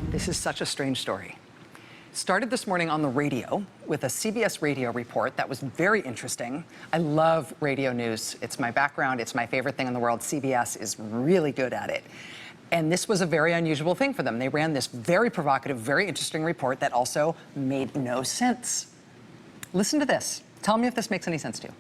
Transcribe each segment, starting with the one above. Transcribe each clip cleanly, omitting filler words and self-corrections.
This is such a strange story. Started this morning on the radio with a CBS radio report that was very interesting. I love radio news. It's my background. It's my favorite thing in the world. CBS is really good at it. And this was a very unusual thing for them. They ran this very provocative, very interesting report that also made no sense. Listen to this. Tell me if this makes any sense to you.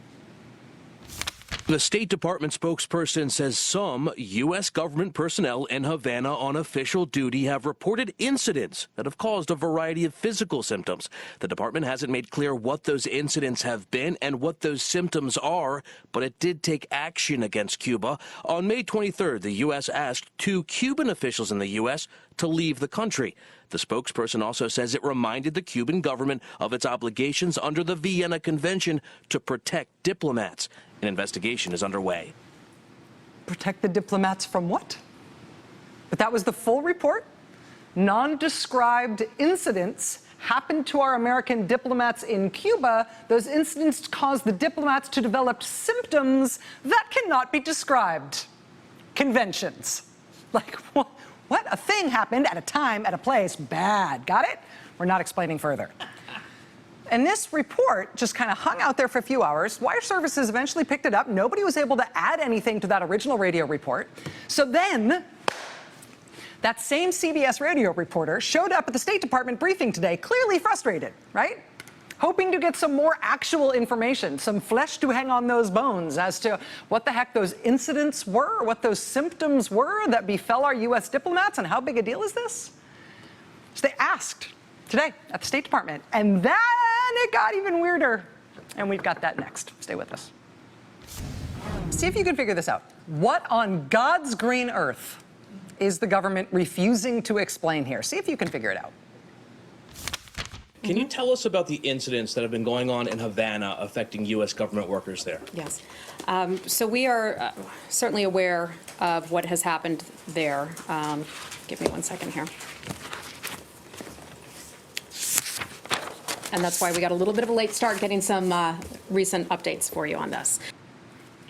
The State Department spokesperson says some U.S. government personnel in Havana on official duty have reported incidents that have caused a variety of physical symptoms. The department hasn't made clear what those incidents have been and what those symptoms are, but it did take action against Cuba. On May 23rd, the U.S. asked 2 Cuban officials in the U.S. to leave the country. The spokesperson also says it reminded the Cuban government of its obligations under the Vienna Convention to protect diplomats. An investigation is underway. Protect the diplomats from what? But that was the full report? Non-described incidents happened to our American diplomats in Cuba. Those incidents caused the diplomats to develop symptoms that cannot be described. Conventions. Like, what? A thing happened at a time, at a place, bad. Got it? We're not explaining further. And this report just kind of hung out there for a few hours. Wire services eventually picked it up. Nobody was able to add anything to that original radio report. So then, that same CBS radio reporter showed up at the State Department briefing today, clearly frustrated, right? Hoping to get some more actual information, some flesh to hang on those bones as to what the heck those incidents were, what those symptoms were that befell our U.S. diplomats, and how big a deal is this? So they asked today at the State Department, and then it got even weirder. And we've got that next. Stay with us. See if you can figure this out. What on God's green earth is the government refusing to explain here? See if you can figure it out. Can you tell us about the incidents that have been going on in Havana affecting U.S. government workers there? Yes. So we are certainly aware of what has happened there. Give me 1 second here. And that's why we got a little bit of a late start getting some recent updates for you on this.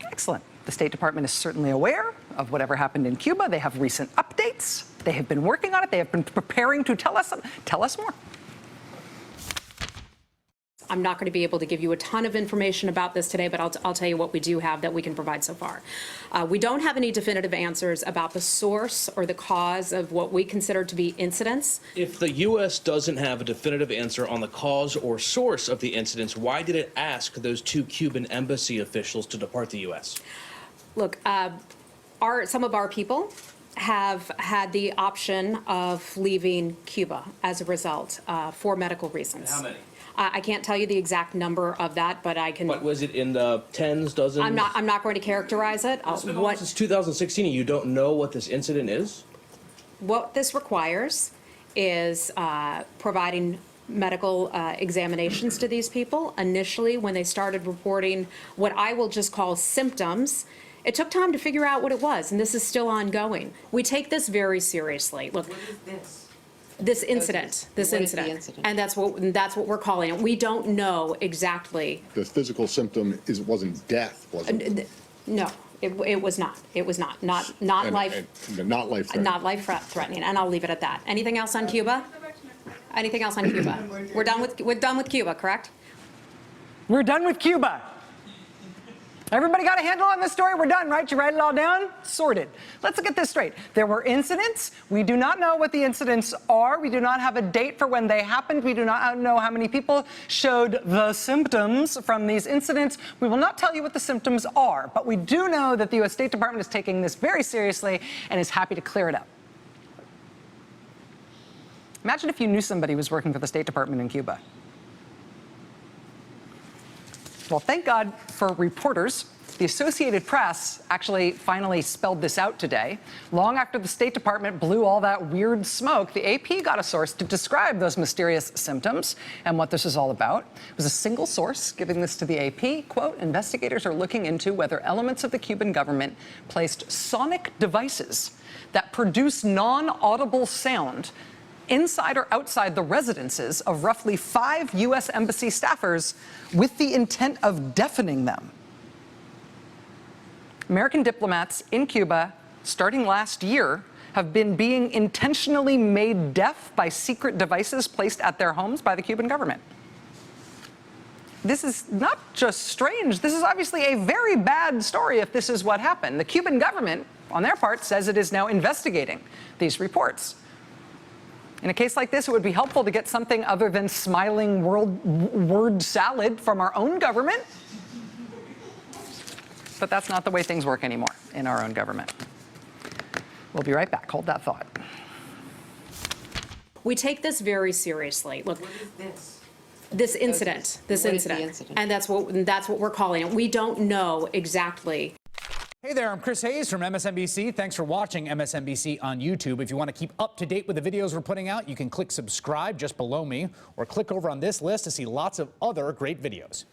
Excellent. The State Department is certainly aware of whatever happened in Cuba. They have recent updates. They have been working on it. They have been preparing to tell us more. I'm not going to be able to give you a ton of information about this today, but I'll tell you what we do have that we can provide so far. We don't have any definitive answers about the source or the cause of what we consider to be incidents. If the U.S. doesn't have a definitive answer on the cause or source of the incidents, why did it ask those 2 Cuban embassy officials to depart the U.S.? Look, some of our people have had the option of leaving Cuba as a result for medical reasons. And how many? I can't tell you the exact number of that, but I can. But was it in the tens, dozens? I'm not going to characterize it. It's been on since 2016, and you don't know what this incident is? What this requires is providing medical examinations to these people. Initially, when they started reporting what I will just call symptoms, it took time to figure out what it was, and this is still ongoing. We take this very seriously. Look. What is this? This incident, and that's what we're calling it. We don't know exactly. The physical symptom wasn't death, was it? No, it was not. It was not life-threatening. Not life-threatening, and I'll leave it at that. Anything else on Cuba? Anything else on Cuba? We're done with Cuba, correct? We're done with Cuba. Everybody got a handle on this story? We're done, right? You write it all down? Sorted. Let's get this straight. There were incidents. We do not know what the incidents are. We do not have a date for when they happened. We do not know how many people showed the symptoms from these incidents. We will not tell you what the symptoms are, but we do know that the U.S. State Department is taking this very seriously and is happy to clear it up. Imagine if you knew somebody who was working for the State Department in Cuba. Well, thank God for reporters. The Associated Press actually finally spelled this out today. Long after the State Department blew all that weird smoke, the AP got a source to describe those mysterious symptoms and what this is all about. It was a single source giving this to the AP. Quote, investigators are looking into whether elements of the Cuban government placed sonic devices that produce non-audible sound inside or outside the residences of roughly 5 U.S. embassy staffers with the intent of deafening them. American diplomats in Cuba, starting last year, have been being intentionally made deaf by secret devices placed at their homes by the Cuban government. This is not just strange, this is obviously a very bad story if this is what happened. The Cuban government, on their part, says it is now investigating these reports. In a case like this, it would be helpful to get something other than smiling word salad from our own government. But that's not the way things work anymore in our own government. We'll be right back. Hold that thought. We take this very seriously. Look, What is this? this incident, What is the incident? and that's what we're calling it. We don't know exactly. Hey there, I'm Chris Hayes from MSNBC. Thanks for watching MSNBC on YouTube. If you want to keep up to date with the videos we're putting out, you can click subscribe just below me or click over on this list to see lots of other great videos.